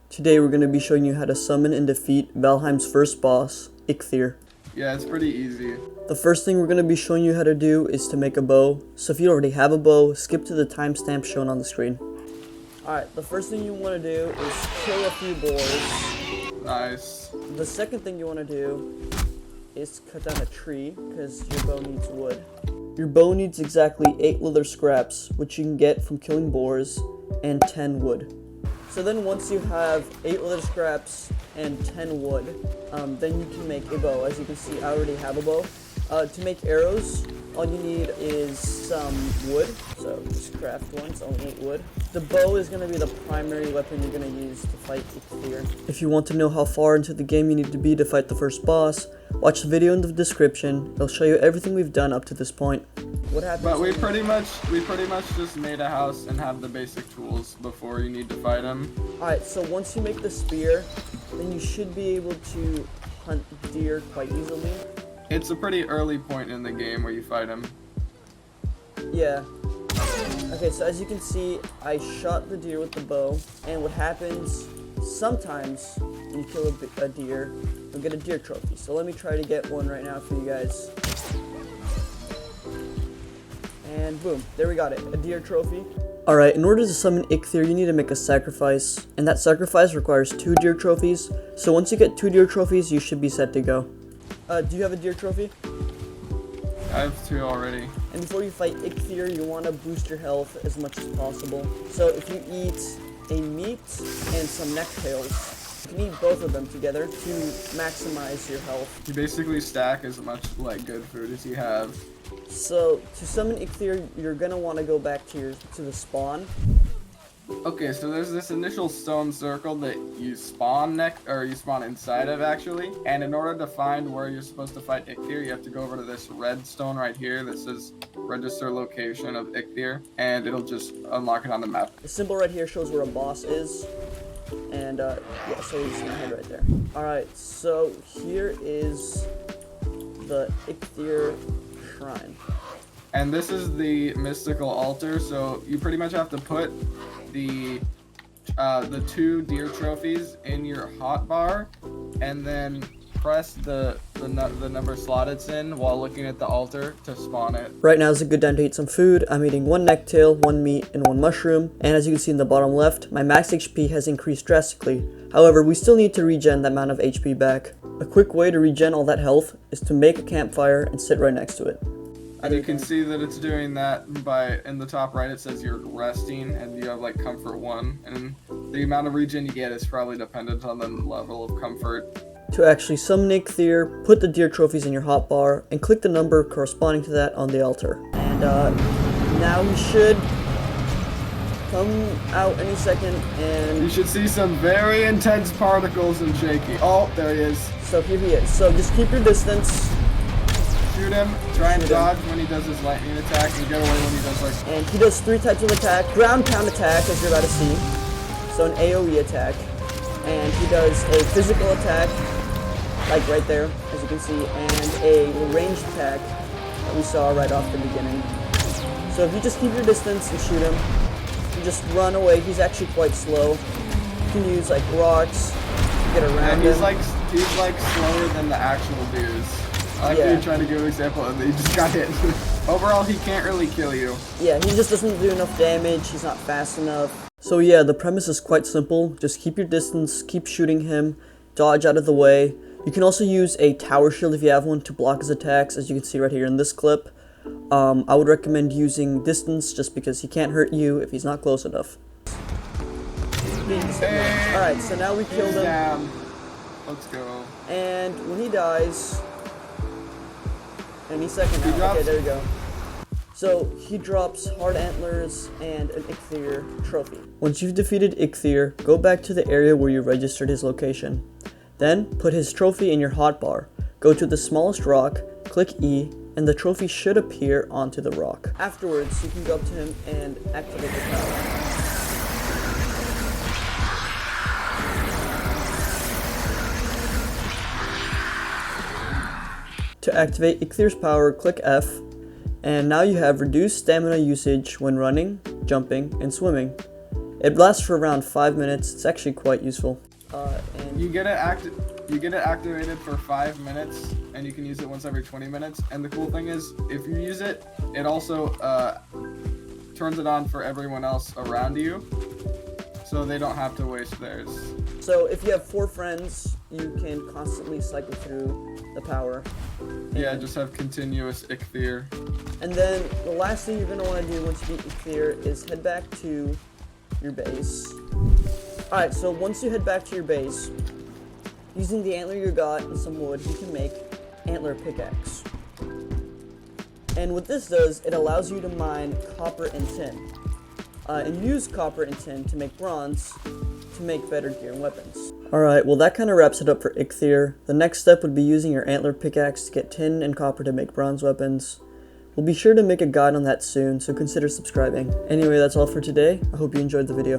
Today we're going to be showing you how to summon and defeat Valheim's first boss, Eikthyr. Yeah, it's pretty easy. The first thing we're going to be showing you how to do is to make a bow. So if you already have a bow, skip to the timestamp shown on the screen. Alright, the first thing you want to do is kill a few boars. Nice. The second thing you want to do is cut down a tree, because your bow needs wood. Your bow needs exactly 8 leather scraps, which you can get from killing boars, and 10 wood. So then once you have 8 leather scraps and 10 wood, then you can make a bow. As you can see, I already have a bow. To make arrows, all you need is some wood. So just craft one, it's only 8 wood. The bow is going to be the primary weapon you're going to use to fight Eikthyr. If you want to know how far into the game you need to be to fight the first boss, watch the video in the description. It'll show you everything we've done up to this point. What happens? But we pretty much just made a house and have the basic tools before you need to fight him. Alright, so once you make the spear, then you should be able to hunt deer quite easily. It's a pretty early point in the game where you fight him. Yeah. Okay, so as you can see, I shot the deer with the bow, and what happens sometimes when you kill a deer, you'll get a deer trophy. So let me try to get one right now for you guys. And boom, there we got it, a deer trophy. Alright, in order to summon Eikthyr, you need to make a sacrifice, and that sacrifice requires 2 deer trophies. So once you get 2 deer trophies, you should be set to go. Do you have a deer trophy? I have 2 already. And before you fight Eikthyr, you want to boost your health as much as possible. So if you eat a meat and some necktails, you can eat both of them together to maximize your health. You basically stack as much good food as you have. So to summon Eikthyr, you're gonna want to go back to the spawn. Okay, so there's this initial stone circle that you spawn inside of actually, and in order to find where you're supposed to fight Eikthyr, you have to go over to this red stone right here that says register location of Eikthyr, and it'll just unlock it on the map. The symbol right here shows where a boss is, and yeah, so you see my head right there. Alright, so here is the Eikthyr shrine. And this is the mystical altar, so you pretty much have to put the 2 deer trophies in your hotbar, and then press the number slot it's in while looking at the altar to spawn it. Right now is a good time to eat some food. I'm eating 1 necktail, 1 meat, and 1 mushroom, and as you can see in the bottom left, my max HP has increased drastically. However, we still need to regen that amount of HP back. A quick way to regen all that health is to make a campfire and sit right next to it. And you can see that it's doing that by, in the top right, it says you're resting and you have like comfort 1, and the amount of regen you get is probably dependent on the level of comfort. To actually summon Eikthyr, put the deer trophies in your hotbar and click the number corresponding to that on the altar. And now he should come out any second, and you should see some very intense particles and shaking. Oh, there he is. So here he is. So just keep your distance. Shoot him, try and dodge when he does his lightning attack, and get away when he does like... And he does 3 types of attack. Ground pound attack, as you're about to see. So an AoE attack. And he does a physical attack, like right there, as you can see, and a ranged attack that we saw right off the beginning. So if you just keep your distance and shoot him, you just run away. He's actually quite slow. You can use like rocks to get around him. He's like slower than the actual dudes. I like you trying to give an example and he just got hit. Overall, he can't really kill you. Yeah, he just doesn't do enough damage. He's not fast enough. So yeah, the premise is quite simple. Just keep your distance, keep shooting him, dodge out of the way. You can also use a tower shield if you have one to block his attacks, as you can see right here in this clip. I would recommend using distance just because he can't hurt you if he's not close enough. Alright, so now we killed him. Down. Let's go. And when he dies... Any second now. Okay, there we go. So he drops hard antlers and an Eikthyr trophy. Once you've defeated Eikthyr, go back to the area where you registered his location. Then put his trophy in your hotbar. Go to the smallest rock, click E, and the trophy should appear onto the rock. Afterwards, you can go up to him and activate the power. To activate Eikthyr's power, click F, And now you have reduced stamina usage when running, jumping, and swimming. It lasts for around 5 minutes. It's actually quite useful. And You get it activated for 5 minutes, and you can use it once every 20 minutes. And the cool thing is, if you use it, it also turns it on for everyone else around you, so they don't have to waste theirs. so if you have 4 friends, you can constantly cycle through the power. Yeah, just have continuous Eikthyr. And then the last thing you're going to want to do once you beat Eikthyr is head back to your base. Alright, so once you head back to your base, using the antler you got and some wood, you can make antler pickaxe. And what this does, it allows you to mine copper and tin. And use copper and tin to make bronze to make better gear and weapons. Alright, well that kind of wraps it up for Eikthyr. The next step would be using your antler pickaxe to get tin and copper to make bronze weapons. We'll be sure to make a guide on that soon, so consider subscribing. Anyway, that's all for today. I hope you enjoyed the video.